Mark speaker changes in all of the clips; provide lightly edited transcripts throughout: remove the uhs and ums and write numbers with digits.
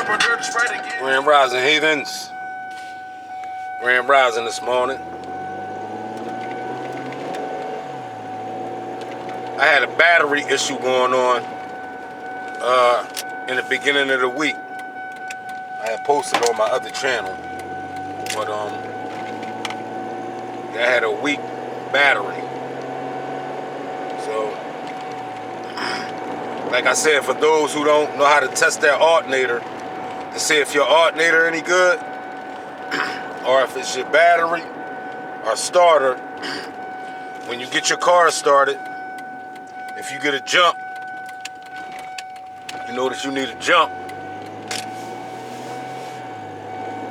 Speaker 1: Grand Rising, Heathens. Grand Rising this morning. I had a battery issue going on in the beginning of the week. I had posted on my other channel, but I had a weak battery. So, like I said, for those who don't know how to test their alternator to see if your alternator any good, or if it's your battery or starter, when you get your car started, if you get a jump, you notice you need a jump.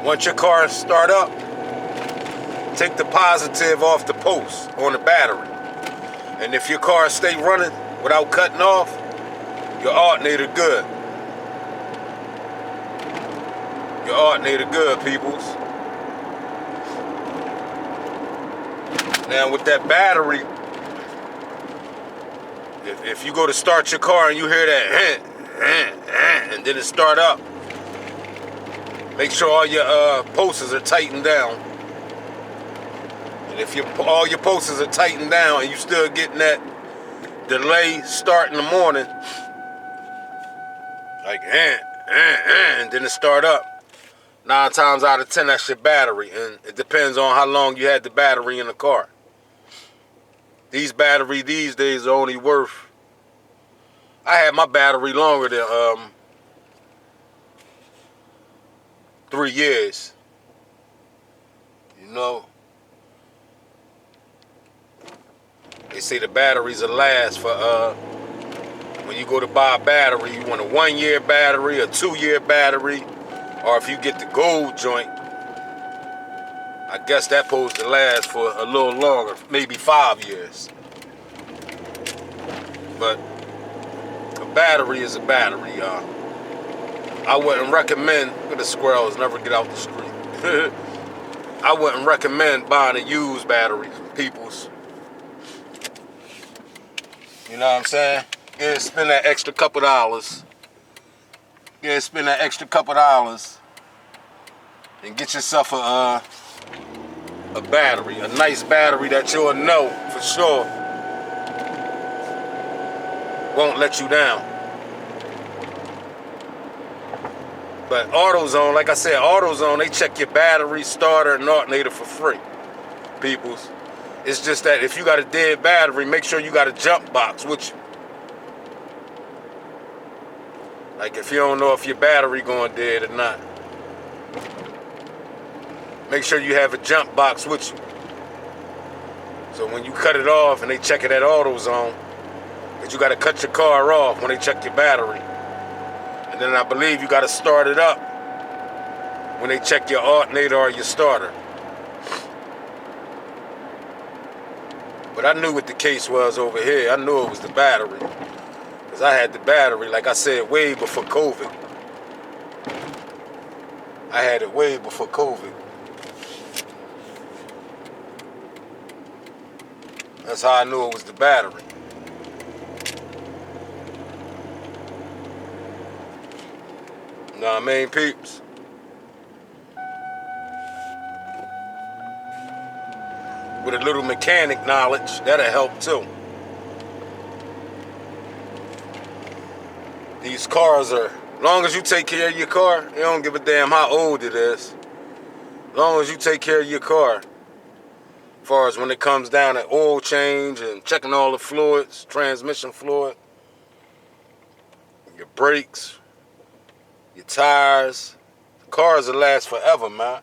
Speaker 1: Once your car start up, take the positive off the post on the battery. And if your car stay running without cutting off, your alternator good. Your alternator good, peoples. Now with that battery, if you go to start your car and you hear that and then it start up, make sure all your posters are tightened down. And if all your posters are tightened down and you still getting that delay start in the morning, like and then it start up, 9 times out of 10 that's your battery, and it depends on how long you had the battery in the car. These batteries these days are only worth, I had my battery longer than 3 years. You know, they say the batteries will last for when you go to buy a battery, you want a 1-year battery, a 2-year battery, or if you get the gold joint, I guess that supposed to last for a little longer, maybe 5 years. But a battery is a battery, y'all. I wouldn't recommend, look at the squirrels, never get out the street. I wouldn't recommend buying a used battery, peoples. You know what I'm saying? Yeah, spend that extra couple dollars. Yeah, spend that extra couple dollars and get yourself a battery, a nice battery that you'll know for sure won't let you down. But AutoZone, like I said, AutoZone, they check your battery, starter, and alternator for free, peoples. It's just that if you got a dead battery, make sure you got a jump box with you. Like if you don't know if your battery going dead or not, make sure you have a jump box with you. So when you cut it off and they check it at AutoZone, that you got to cut your car off when they check your battery. And then I believe you got to start it up when they check your alternator or your starter. But I knew what the case was over here. I knew it was the battery. Because I had the battery, like I said, way before COVID. I had it way before COVID. That's how I knew it was the battery. You know what I mean, peeps? With a little mechanic knowledge, that'll help too. These cars are, as long as you take care of your car, you don't give a damn how old it is. As long as you take care of your car, as far as when it comes down to oil change and checking all the fluids, transmission fluid, your brakes, your tires, cars will last forever, man.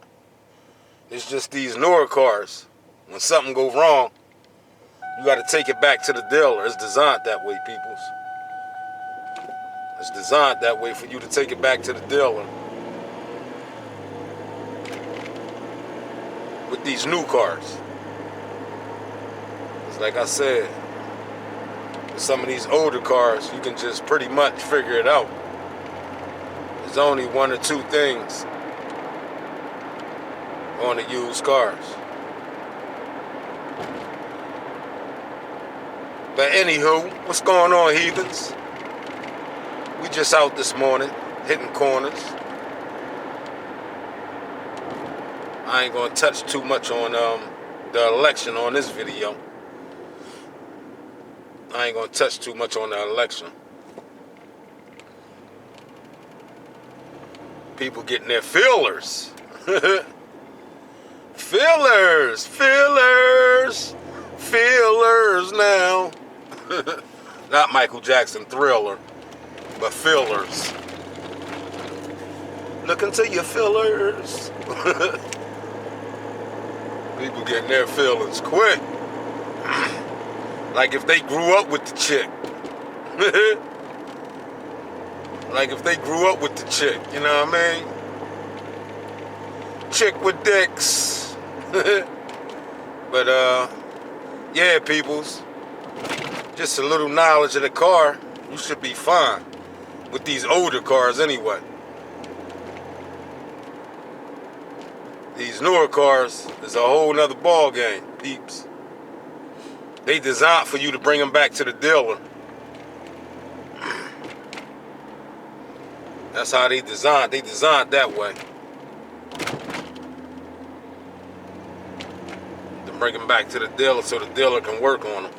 Speaker 1: It's just these newer cars, when something goes wrong, you got to take it back to the dealer. It's designed that way, peoples. It's designed that way for you to take it back to the dealer. With these new cars. It's like I said, with some of these older cars, you can just pretty much figure it out. There's only 1 or 2 things on the used cars. But anywho, what's going on, Heathens? We just out this morning, hitting corners. I ain't gonna touch too much on the election on this video. I ain't gonna touch too much on the election. People getting their feelers. Feelers now. Not Michael Jackson Thriller, but feelers. Look into your feelers. People getting their feelings quick. Like if they grew up with the chick. Like if they grew up with the chick, you know what I mean? Chick with dicks. But yeah, peoples. Just a little knowledge of the car, you should be fine. With these older cars anyway. These newer cars is a whole nother ball game, peeps. They designed for you to bring them back to the dealer. That's how they designed. They designed that way. To bring them back to the dealer so the dealer can work on them.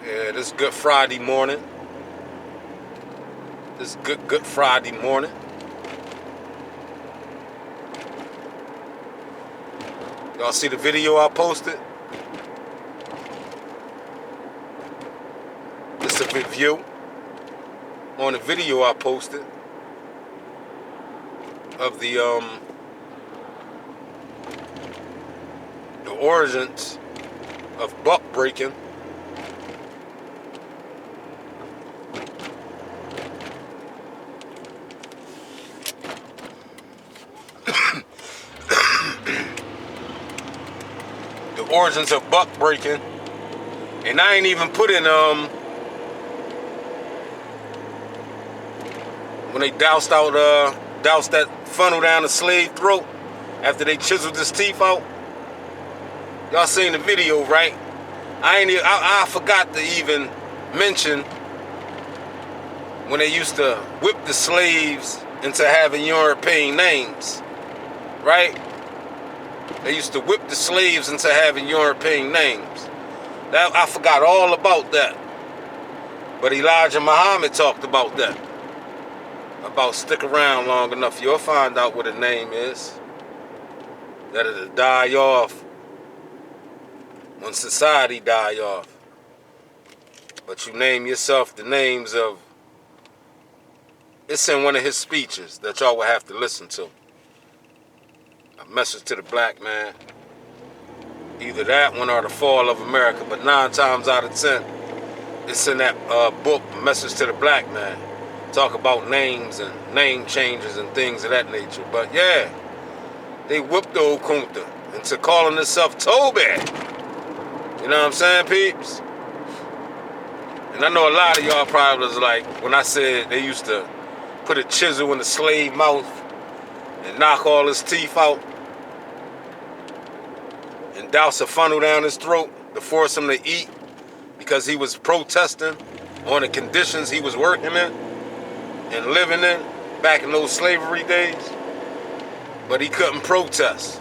Speaker 1: Yeah, this Good Friday morning. This Good Friday morning. Y'all see the video I posted? It's a review on the video I posted of the origins of buck breaking. The origins of buck breaking, and I ain't even put in when they doused that funnel down the slave throat after they chiseled his teeth out. Y'all seen the video, right? I forgot to even mention when they used to whip the slaves into having European names, right? They used to whip the slaves into having European names. I forgot all about that. But Elijah Muhammad talked about that. About stick around long enough, you'll find out what a name is. That it'll die off when society die off. But you name yourself the names of... It's in one of his speeches that y'all will have to listen to. A Message to the Black Man. Either that one or The Fall of America. But 9 times out of 10, it's in that book, Message to the Black Man. Talk about names and name changes and things of that nature. But yeah, they whipped the old Kunta into calling himself Toby. You know what I'm saying, peeps? And I know a lot of y'all probably was like, when I said they used to put a chisel in the slave mouth and knock all his teeth out and douse a funnel down his throat to force him to eat because he was protesting on the conditions he was working in and living in back in those slavery days. But he couldn't protest.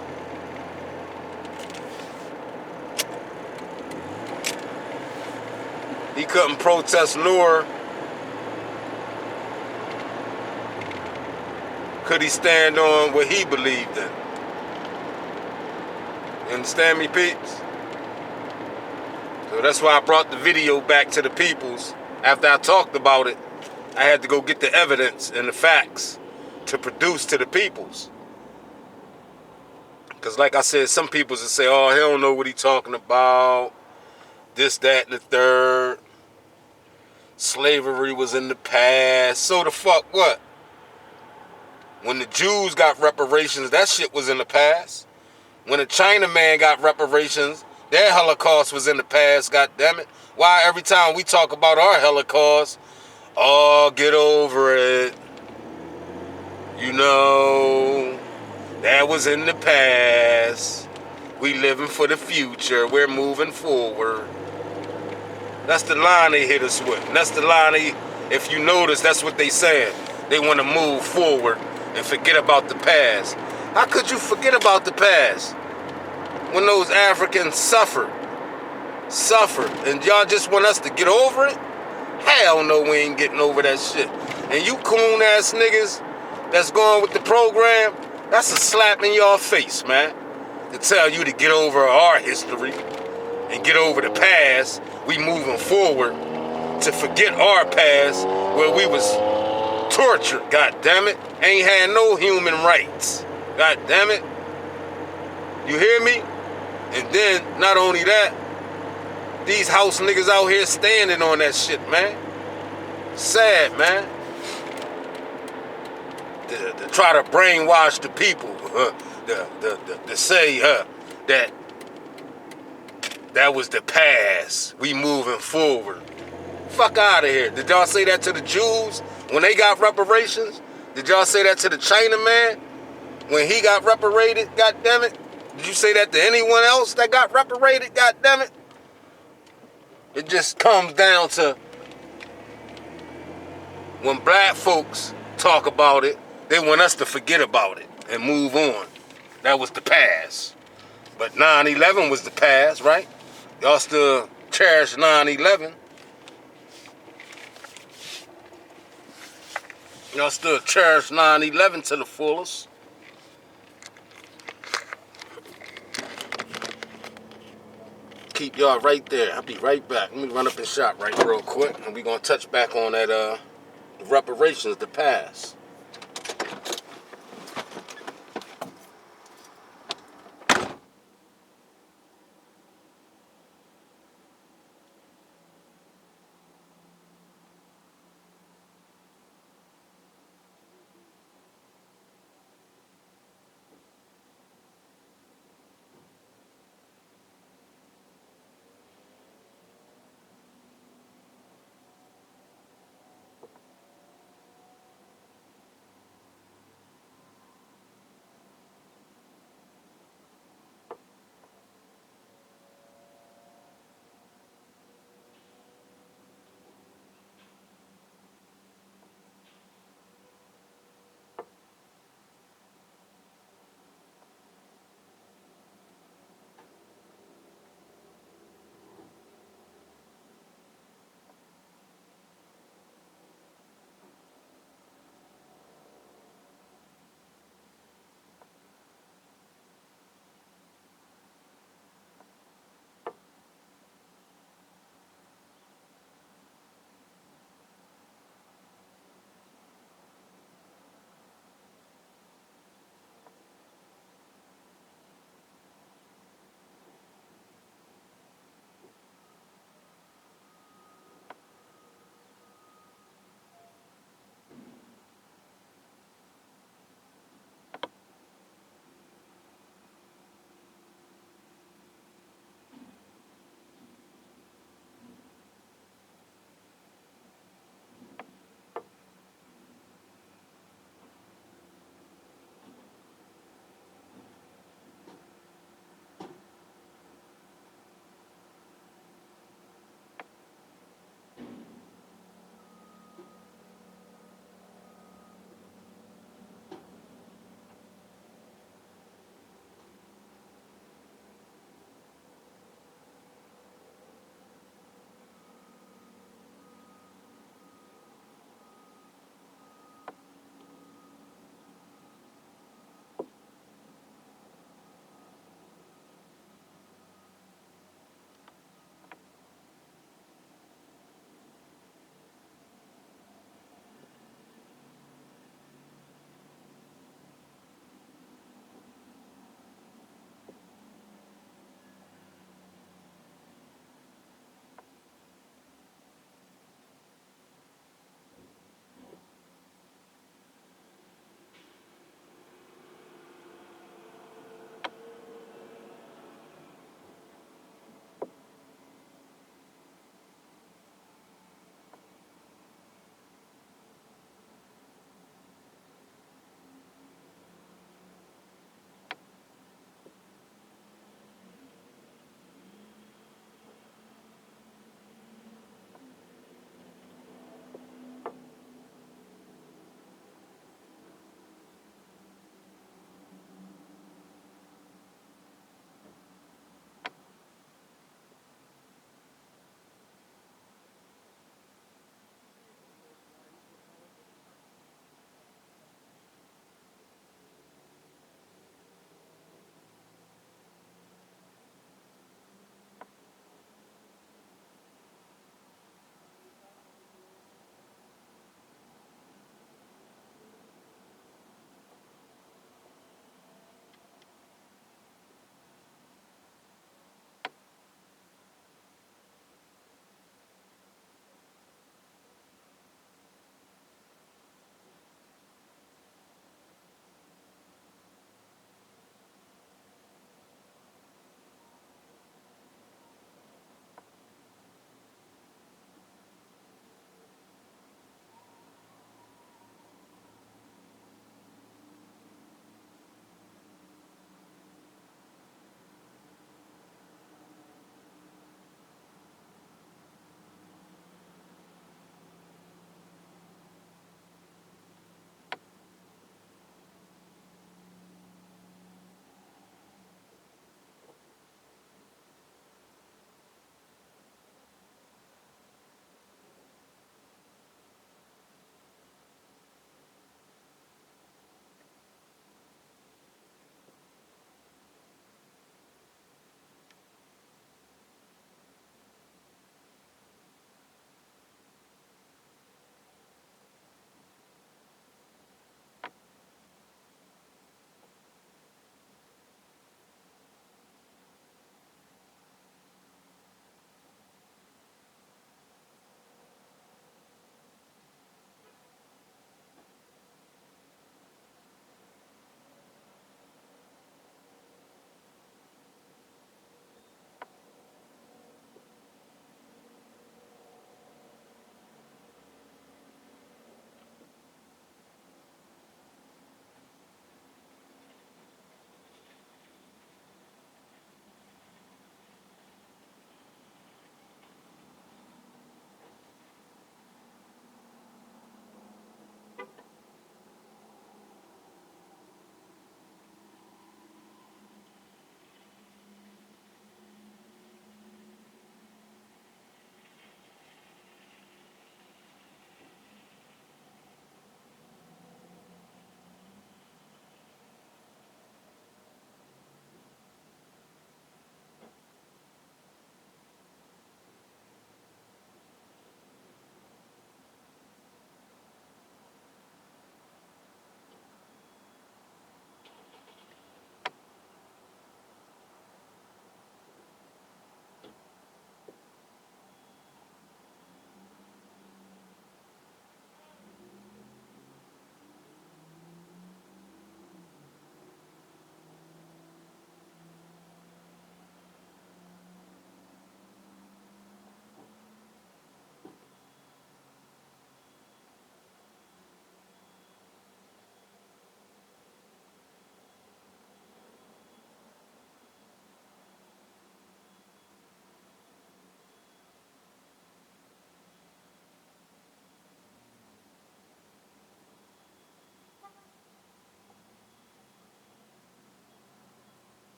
Speaker 1: He couldn't protest, nor could he stand on what he believed in. You understand me, peeps? So that's why I brought the video back to the peoples. After I talked about it, I had to go get the evidence and the facts to produce to the peoples. Because like I said, some peoples will say, oh, he don't know what he talking about. This, that, and the third. Slavery was in the past. So the fuck what? When the Jews got reparations, that shit was in the past. When the Chinaman got reparations, their Holocaust was in the past, goddammit. Why every time we talk about our Holocaust, oh, get over it. You know, that was in the past. We living for the future. We're moving forward. That's the line they hit us with. And that's the line If you notice, that's what they saying. They want to move forward and forget about the past. How could you forget about the past when those Africans suffered, and y'all just want us to get over it? Hell no, we ain't getting over that shit. And you coon ass niggas that's going with the program, that's a slap in your face, man. To tell you to get over our history and get over the past. We moving forward to forget our past where we was tortured, god damn it. Ain't had no human rights. God damn it. You hear me? And then, not only that, these house niggas out here standing on that shit, man. Sad, man. To try to brainwash the people, to say that was the past. We moving forward. Fuck out of here. Did y'all say that to the Jews when they got reparations? Did y'all say that to the Chinaman when he got reparated? God damn it. Did you say that to anyone else that got reparated? God damn it. It just comes down to when black folks talk about it, they want us to forget about it and move on. That was the past. But 9/11 was the past, right? Y'all still cherish 9/11. Y'all still cherish 9/11 to the fullest. Keep y'all right there. I'll be right back. Let me run up and shop right real quick. And we're going to touch back on that reparations, the past.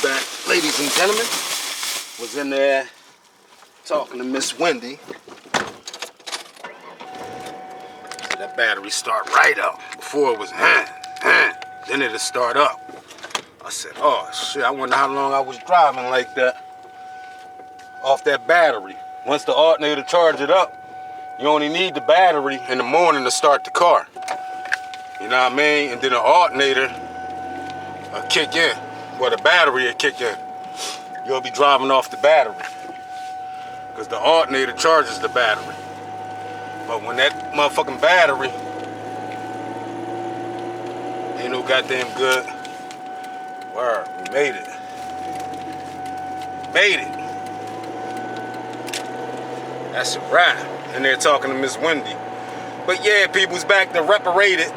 Speaker 1: back, ladies and gentlemen. Was in there talking to Miss Wendy. So that battery start right up. Before it was then it'll start up. I said, oh shit, I wonder how long I was driving like that off that battery. Once the alternator charge it up, you only need the battery in the morning to start the car. You know what I mean? And then the alternator will kick in. Well, the battery will kick in. You'll be driving off the battery, because the alternator charges the battery. But when that motherfucking battery ain't no goddamn good, word, we made it. Made it. That's a wrap. And they're talking to Miss Wendy. But yeah, people's back to reparated.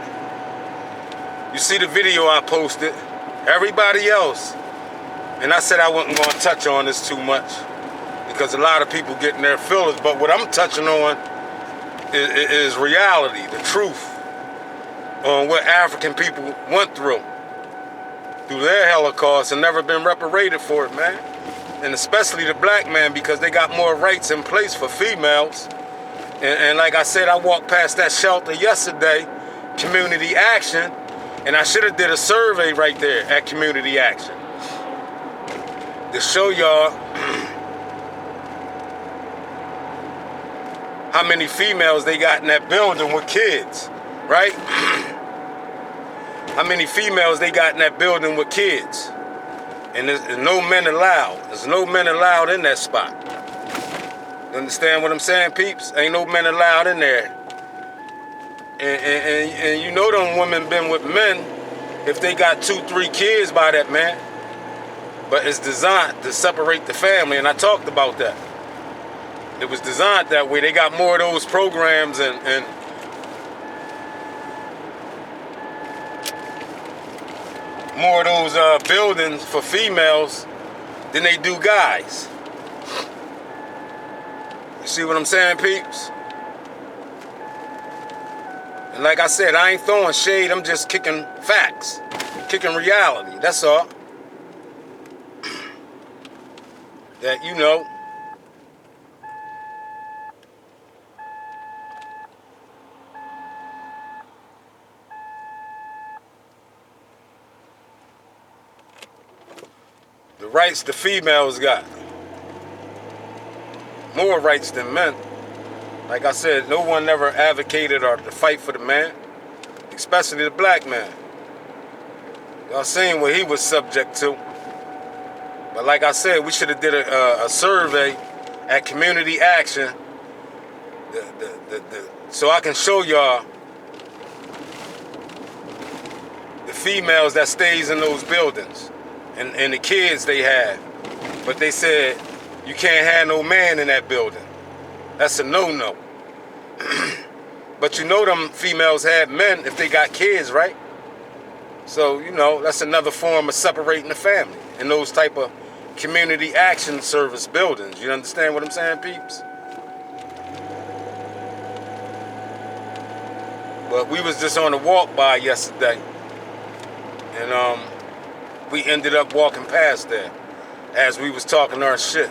Speaker 1: You see the video I posted. Everybody else. And I said I wasn't going to touch on this too much, because a lot of people get in their feelings. But what I'm touching on is reality, the truth on what African people went through their Holocaust and never been reparated for it, man. And especially the black man, because they got more rights in place for females. And like I said, I walked past that shelter yesterday, Community Action, and I should have did a survey right there at Community Action to show y'all how many females they got in that building with kids, right? How many females they got in that building with kids. And there's no men allowed. There's no men allowed in that spot. You understand what I'm saying, peeps? Ain't no men allowed in there. And you know them women been with men if they got 2, 3 kids by that man. But it's designed to separate the family, and I talked about that. It was designed that way. They got more of those programs and more of those buildings for females than they do guys. You see what I'm saying, peeps? And like I said, I ain't throwing shade, I'm just kicking facts, kicking reality, that's all. That, you know, the rights the females got. More rights than men. Like I said, no one ever advocated or to fight for the man, especially the black man. Y'all seen what he was subject to. But like I said, we should have did a survey at Community Action so I can show y'all the females that stays in those buildings and the kids they have. But they said, you can't have no man in that building. That's a no-no. But you know them females have men if they got kids, right? So, you know, that's another form of separating the family in those type of community action service buildings. You understand what I'm saying, peeps? But we was just on a walk by yesterday, and we ended up walking past there as we was talking our shit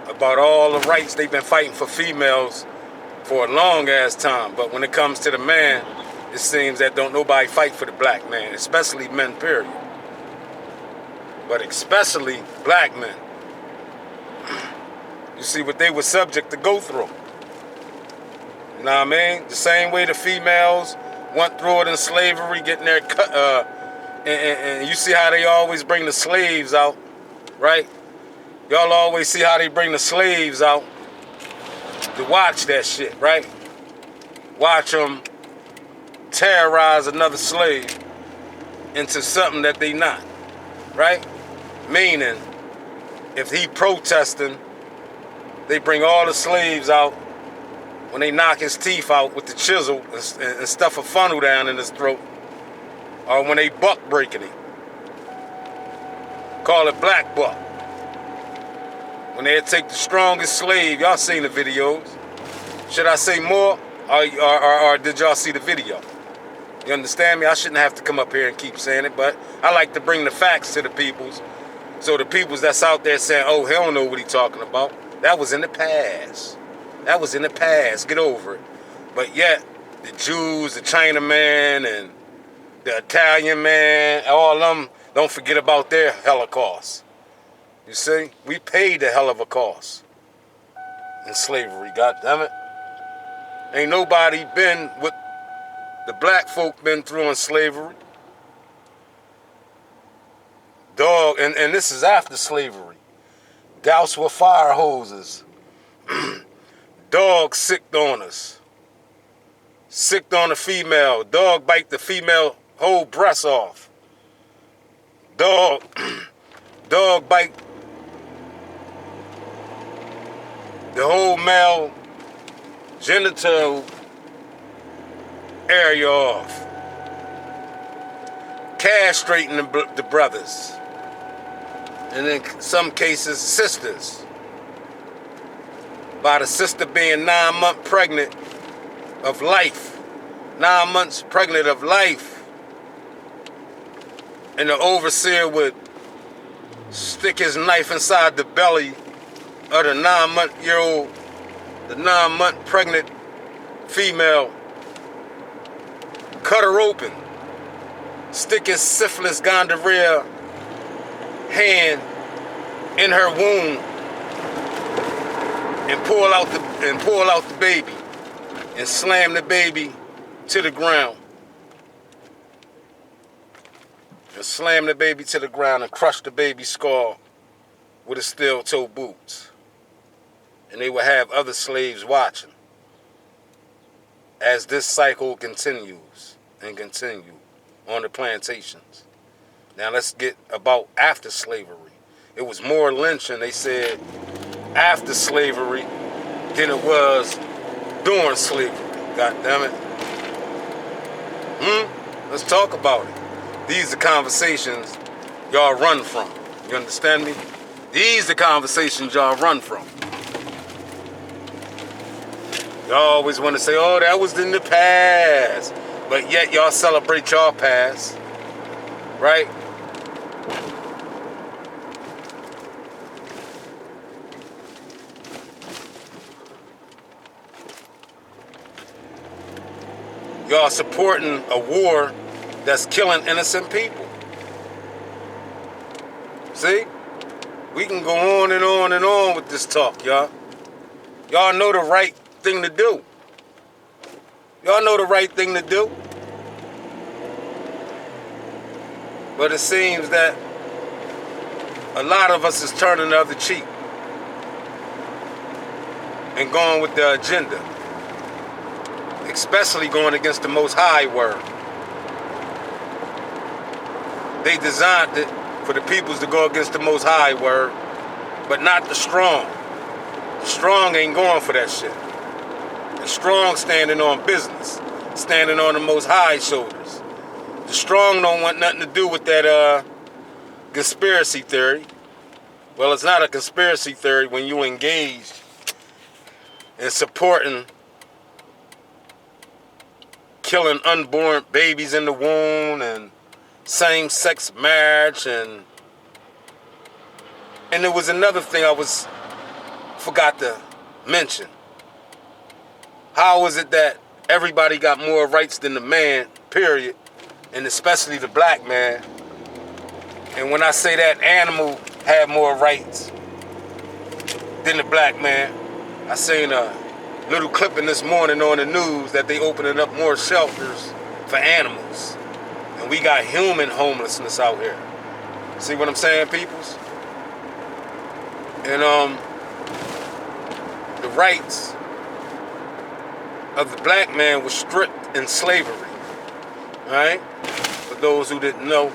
Speaker 1: about all the rights they've been fighting for females for a long ass time. But when it comes to the man, it seems that don't nobody fight for the black man, especially men, period. But especially black men. You see what they were subject to go through. You know what I mean? The same way the females went through it in slavery, getting their cut, and you see how they always bring the slaves out, right? Y'all always see how they bring the slaves out to watch that shit, right? Watch them terrorize another slave into something that they not, right? Meaning, if he protesting, they bring all the slaves out when they knock his teeth out with the chisel and stuff a funnel down in his throat, or when they buck breaking him. Call it black buck. When they take the strongest slave, y'all seen the videos. Should I say more, or did y'all see the video? You understand me? I shouldn't have to come up here and keep saying it, but I like to bring the facts to the peoples. So the peoples that's out there saying, oh, he don't know what he's talking about. That was in the past. That was in the past. Get over it. But yet, the Jews, the Chinaman, and the Italian man, all of them, don't forget about their Holocaust. You see? We paid a hell of a cost in slavery, goddammit. Ain't nobody been what the black folk been through in slavery. Dog, and this is after slavery. Doused with fire hoses. Dog sicked on us. Sicked on the female. Dog bite the female whole breast off. Dog bite the whole male genital area off. Castrating the brothers. And in some cases, sisters. By the sister being 9 months pregnant of life. 9 months pregnant of life. And the overseer would stick his knife inside the belly of the 9-month-year-old, the 9-month pregnant female. Cut her open. Stick his syphilis gonorrhea hand in her womb and pull out the baby and slam the baby to the ground. And slam the baby to the ground and crush the baby's skull with his steel-toe boots. And they would have other slaves watching as this cycle continues and continues on the plantations. Now let's get about after slavery. It was more lynching, they said, after slavery than it was during slavery. God damn it. Let's talk about it. These are conversations y'all run from. You understand me? These are conversations y'all run from. Y'all always want to say, oh, that was in the past. But yet y'all celebrate y'all past. Right? Y'all supporting a war that's killing innocent people. See? We can go on and on and on with this talk, y'all. Y'all know the right thing to do. Y'all know the right thing to do. But it seems that a lot of us is turning the other cheek and going with the agenda. Especially going against the Most High word. They designed it for the peoples to go against the Most High word, but not the strong. The strong ain't going for that shit. The strong standing on business, standing on the Most High shoulders. The strong don't want nothing to do with that conspiracy theory. Well, it's not a conspiracy theory when you engage in supporting killing unborn babies in the womb and same-sex marriage and there was another thing I forgot to mention. How is it that everybody got more rights than the man, period, and especially the black man? And when I say that animal had more rights than the black man, I seen a little clipping this morning on the news that they opening up more shelters for animals. And we got human homelessness out here. See what I'm saying, peoples? And the rights of the black man was stripped in slavery. Alright? For those who didn't know,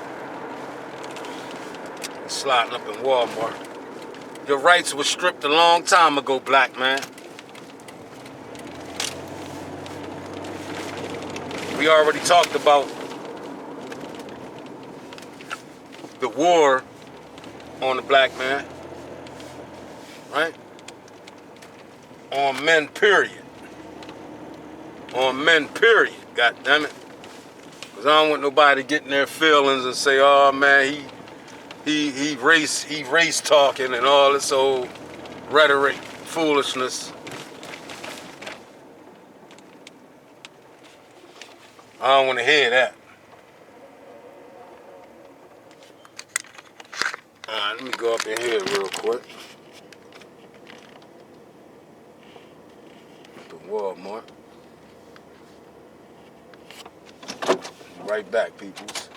Speaker 1: sliding up in Walmart. Your rights were stripped a long time ago, black man. We already talked about the war on the black man, right? On men, period. On men, period, God damn it. 'Cause I don't want nobody getting their feelings and say, oh man, he race talking and all this old rhetoric foolishness. I don't want to hear that. Alright, let me go up in here real quick. The Walmart. Right back, peoples.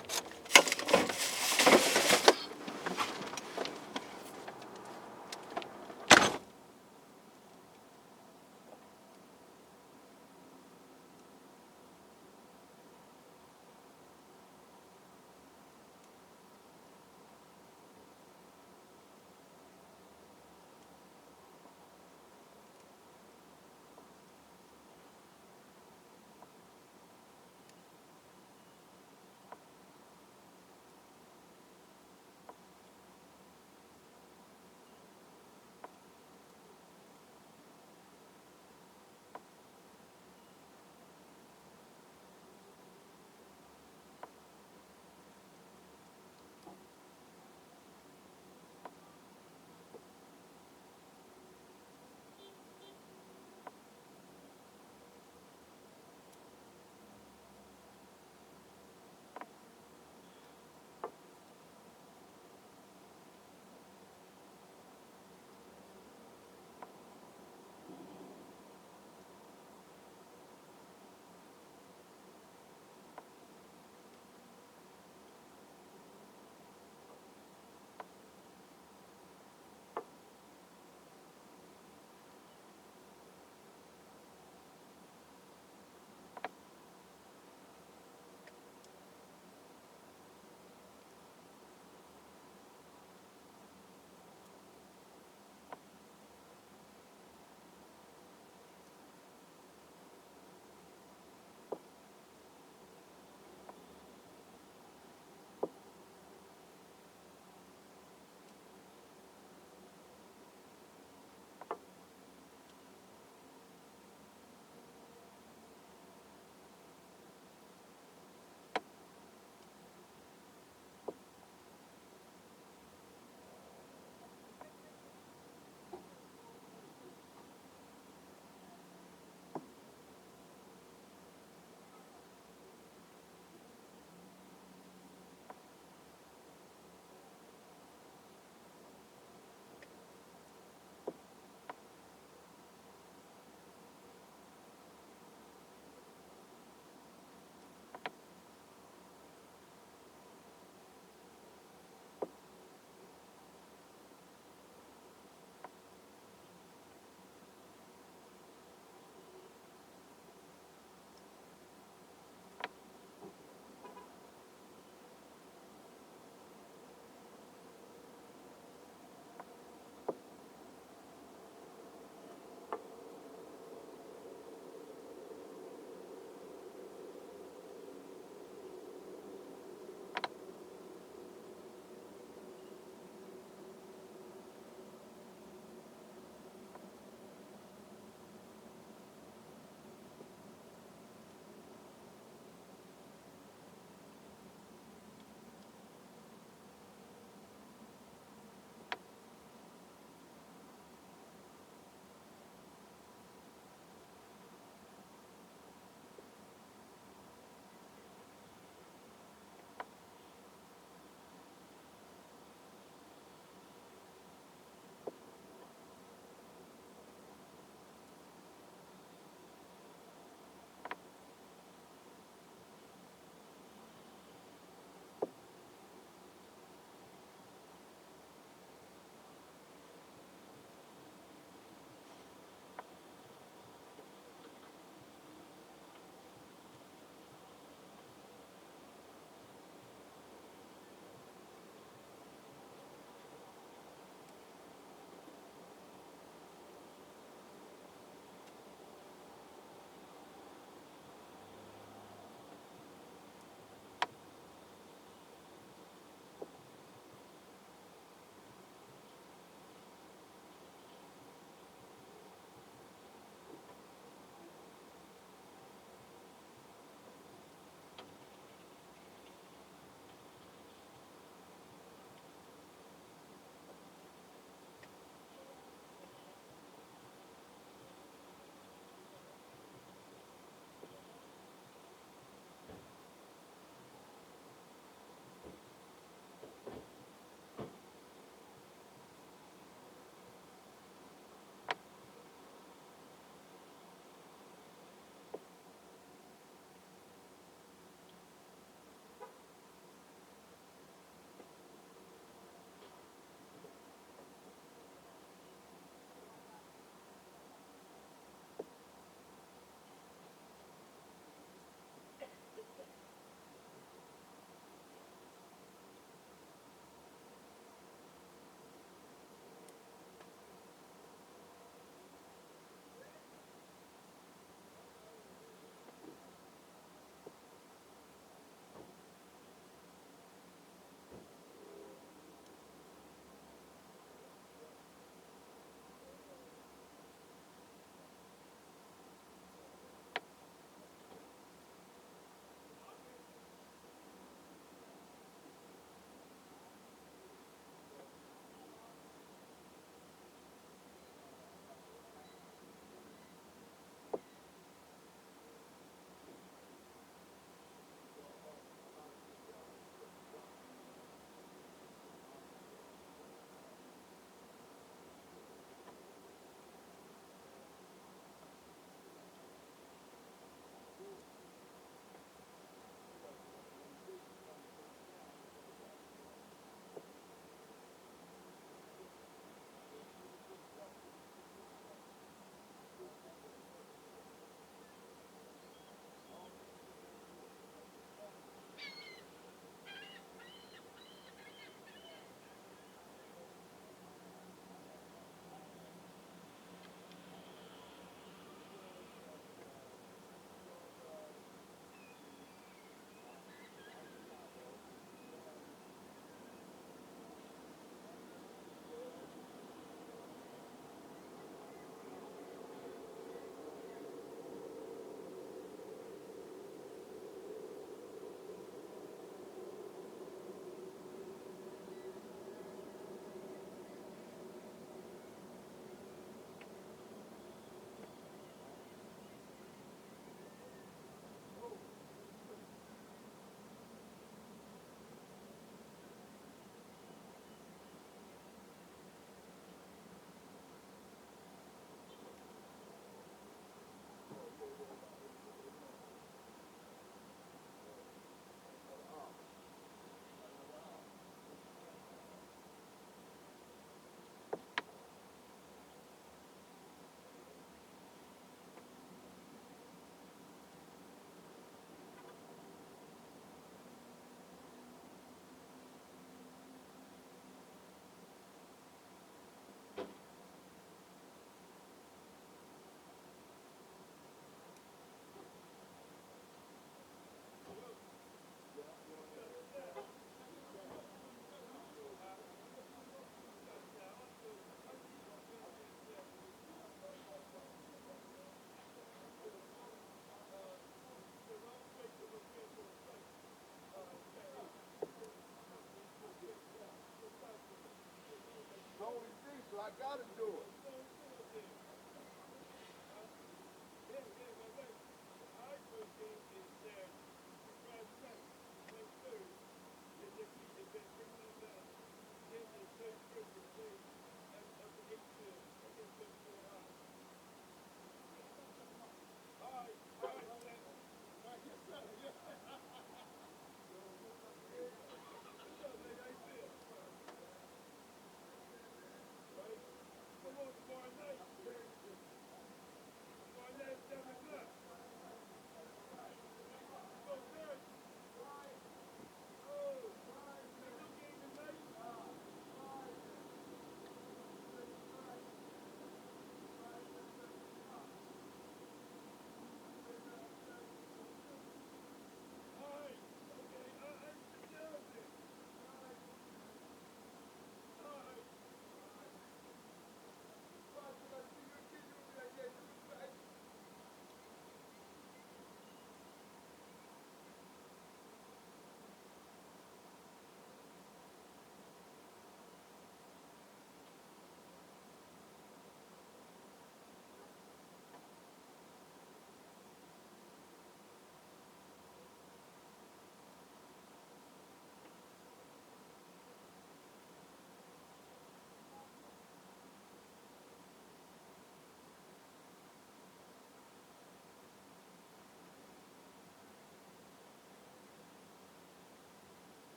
Speaker 2: I gotta do it.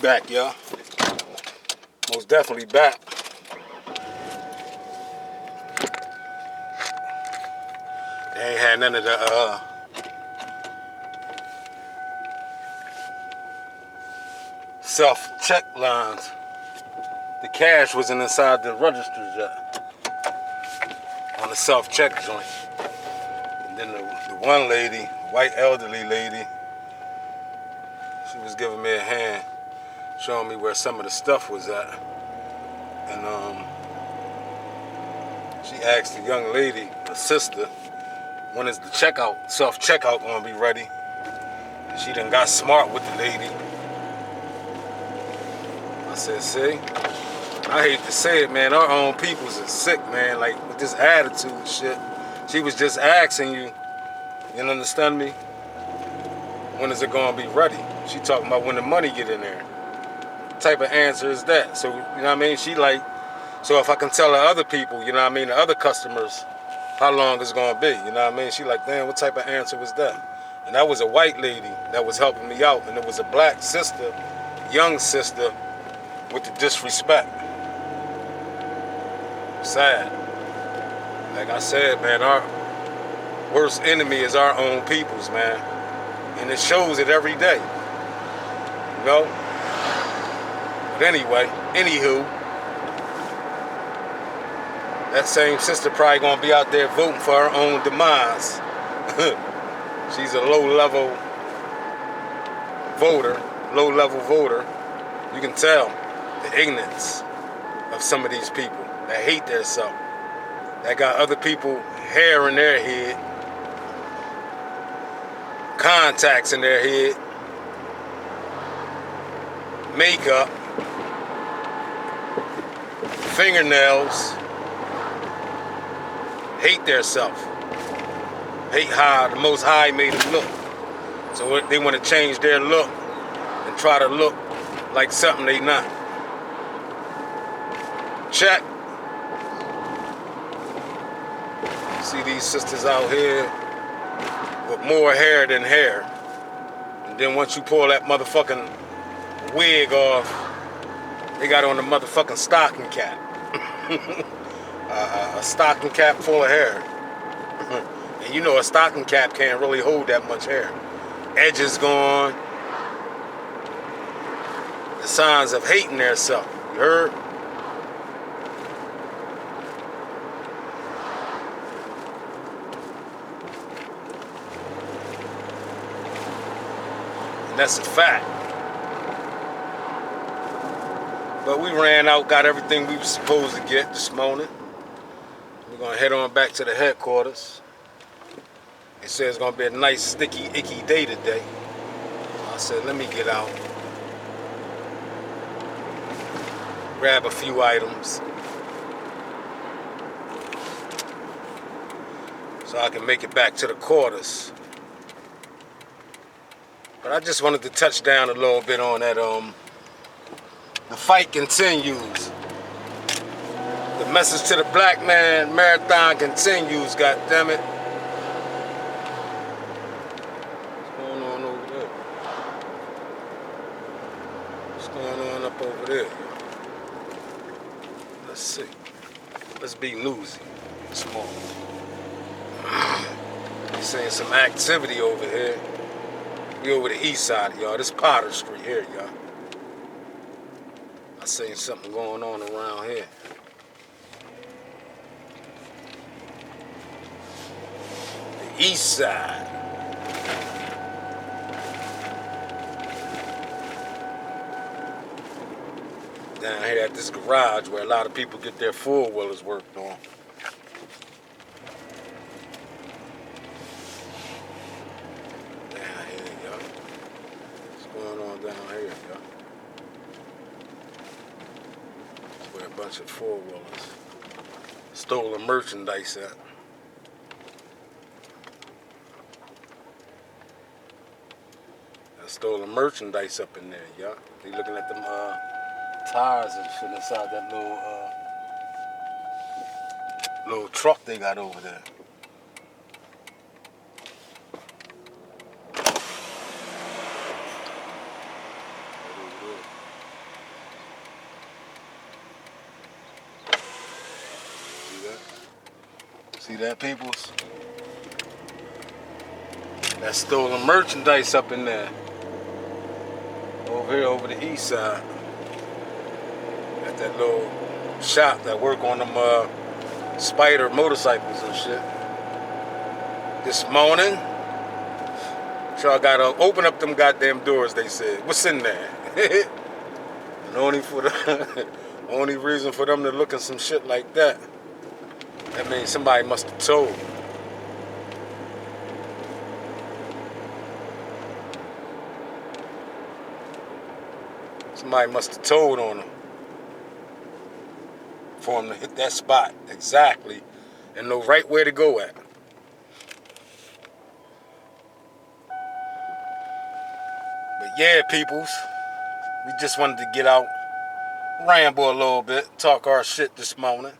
Speaker 1: back, y'all. Most definitely back. They ain't had none of the self-check lines. The cash wasn't inside the registers yet on the self-check joint. And then the one lady, white elderly lady, she was giving me a hand, showing me where some of the stuff was at. And she asked the young lady, her sister, when is the checkout, self-checkout gonna be ready? And she done got smart with the lady. I said, see, I hate to say it, man, our own peoples are sick, man, like with this attitude and shit. She was just asking you, you understand me? When is it gonna be ready? She talking about when the money get in there. What type of answer is that? So, you know what I mean? She like, so if I can tell the other people, you know what I mean, the other customers, how long it's gonna be, you know what I mean? She like, damn, what type of answer was that? And that was a white lady that was helping me out, and it was a black sister, young sister, with the disrespect. Sad. Like I said, man, our worst enemy is our own peoples, man. And it shows it every day. You know? But anyway, anywho, that same sister probably gonna be out there voting for her own demise. She's a low-level voter. You can tell the ignorance of some of these people that hate their self, that got other people hair in their head, contacts in their head, makeup, fingernails, hate their self, hate how the Most High made them look. So they want to change their look and try to look like something they not. Check. See these sisters out here with more hair than hair. And then once you pull that motherfucking wig off, they got on the motherfucking stocking cap. A stocking cap full of hair. And you know a stocking cap can't really hold that much hair. Edges gone. The signs of hating their self. You heard? And that's a fact. But we ran out, got everything we were supposed to get this morning. We're gonna head on back to the headquarters. It says it's gonna be a nice, sticky, icky day today. I said, let me get out, grab a few items so I can make it back to the quarters. But I just wanted to touch down a little bit on that, the fight continues. The message to the black man, marathon continues, goddammit. What's going on over there? What's going on up over there? Let's see. Let's be newsy. Small. You're seeing some activity over here. We over the east side, y'all. This Potter Street here, y'all. I seen something going on around here. The east side. Down here at this garage where a lot of people get their four-wheelers worked on. Down here, y'all. What's going on down here, y'all? Where a bunch of four-wheelers stolen merchandise at. Stolen merchandise up in there, y'all. They looking at them tires and shit inside that little truck they got over there. that, peoples? That stolen merchandise up in there. Over here, over the east side. At that little shop that work on them Spider motorcycles and shit. This morning, so I gotta open up them goddamn doors, they said. What's in there? And only for the only reason for them to look at some shit like that, that means somebody must have told. Somebody must have told on them for them to hit that spot exactly and know right where to go at. But yeah, peoples, we just wanted to get out, ramble a little bit, talk our shit this morning.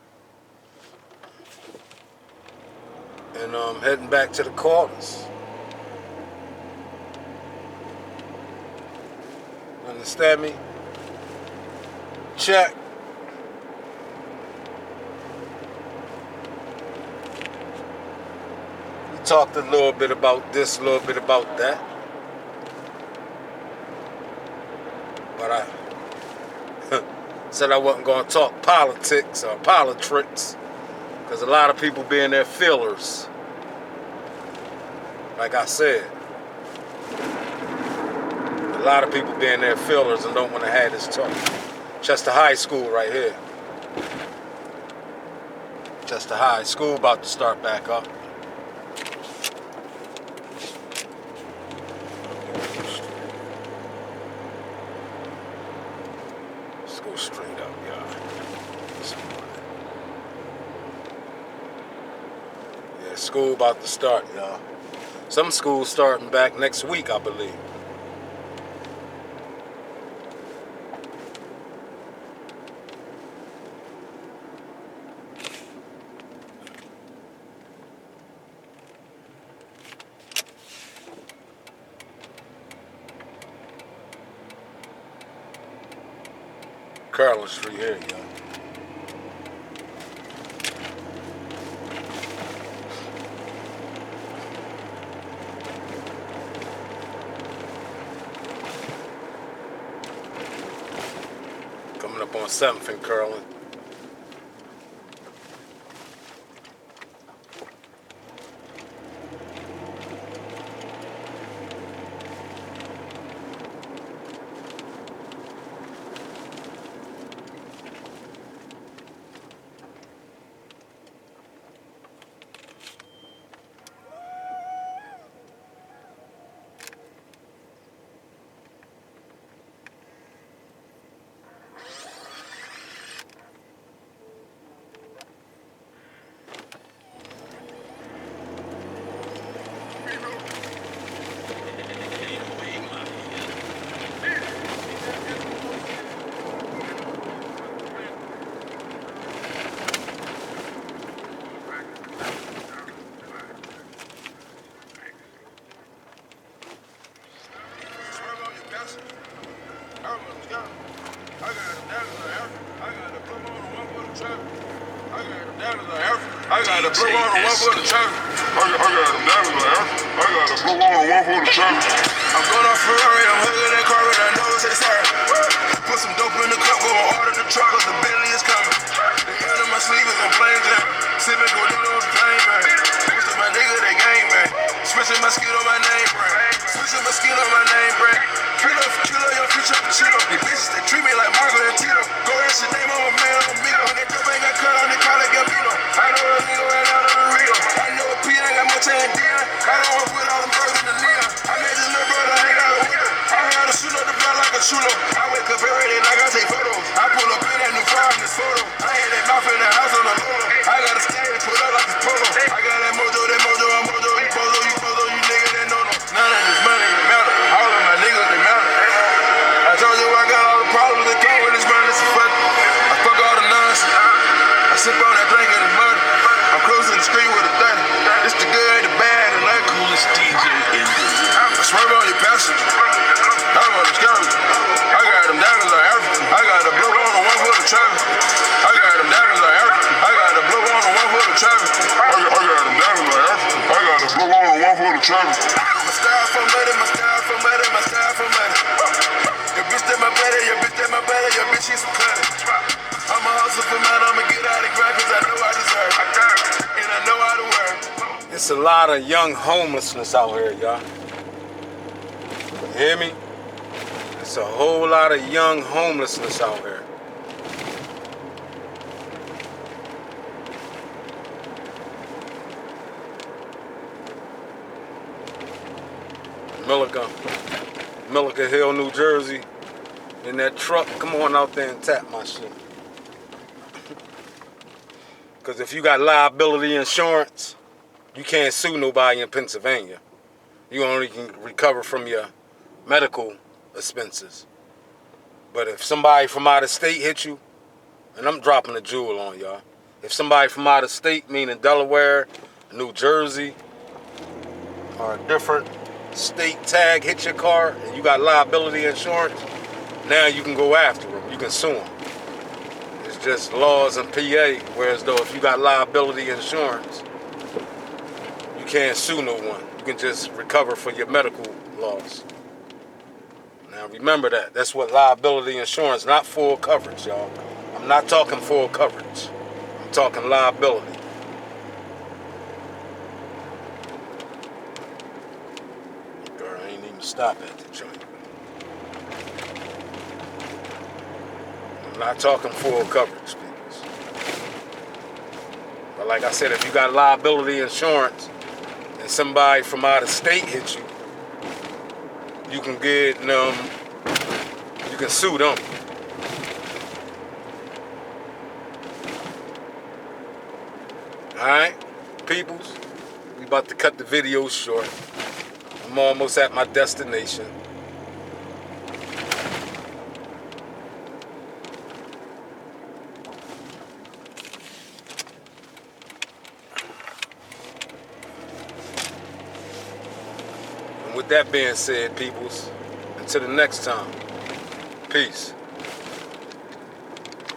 Speaker 1: And heading back to the quarters. Understand me? Check. We talked a little bit about this, a little bit about that. But I said I wasn't going to talk politics or politricks, because a lot of people be in their feelers. Like I said, a lot of people be in their feelers and don't want to have this talk. Chester High School right here. Chester High School about to start back up. Let's go straight up, y'all. Yeah, school about to start, y'all. Some schools starting back next week, I believe. Carlin Street here, y'all. Coming up on 7th in Carlin.
Speaker 2: I got a blue on and one for the traffic. I got them down in the air. I got a blue on and one for the traffic. I'm going off Ferrari, I'm hugging that car, and I know it's sorry. Put some dope in the cup, go hard in the truck, cause the Bentley is coming. The end of my sleeve is on plain jam. Sipping go down on the plane, man. Boosting my nigga, they game, man. Switching my skin on my name brand. Switching my skin on my name brand. Killer for killer, your future for Cheeto. These bitches, they treat me like Margaret and Tito. Go ahead, your name on my man, on me. On that dope ain't got cut on, they call it Gambino. I know a nigga ran out of the Rio. I know a P ain't got much in Dion. I don't want to put all them birds in the neon. I made this little brother hang out the window. I had to shoot up the block like a chulo. I wake up every day like I take photos. I pull up in that new car in this photo. I had that mouth in the house on the logo. I got a stand put up like this polo. I got that mojo, I'm mojo. You bozo, you nigga that know no. None of this money that matter. All of my niggas, they matter. I told you I got all the problems that come with this money. It's fuck. I fuck all the nonsense. I sip on that drink in the mud. I'm cruising the street with a 30. It's the good, the bad, and that coolest. for the trouble. My style for money, my style for money, my style for money. Your bitch that my belly, your bitch that my belly, your bitch she's some cunning. I'ma hustle for mine, I'ma get out and grind 'cause I know I deserve it. And I know how to work.
Speaker 1: It's a lot of young homelessness out here, y'all. You hear me? It's a whole lot of young homelessness out here. Millica Hill, New Jersey. In that truck, come on out there and tap my shit. Because if you got liability insurance, you can't sue nobody in Pennsylvania. You only can recover from your medical expenses. But if somebody from out of state hit you, and I'm dropping a jewel on y'all. If somebody from out of state, meaning Delaware, New Jersey, or a different state tag hit your car and you got liability insurance, now you can go after them. You can sue them. It's just laws in PA, whereas though if you got liability insurance, you can't sue no one. You can just recover for your medical loss. Now remember that. That's what liability insurance, not full coverage, y'all. I'm not talking full coverage. I'm talking liability. Girl, I ain't even stop at the joint. I'm not talking full coverage, people. But like I said, if you got liability insurance and somebody from out of state hits you, you can get you can sue them. Alright, peoples, we about to cut the video short. I'm almost at my destination. And with that being said, peoples, until the next time, peace.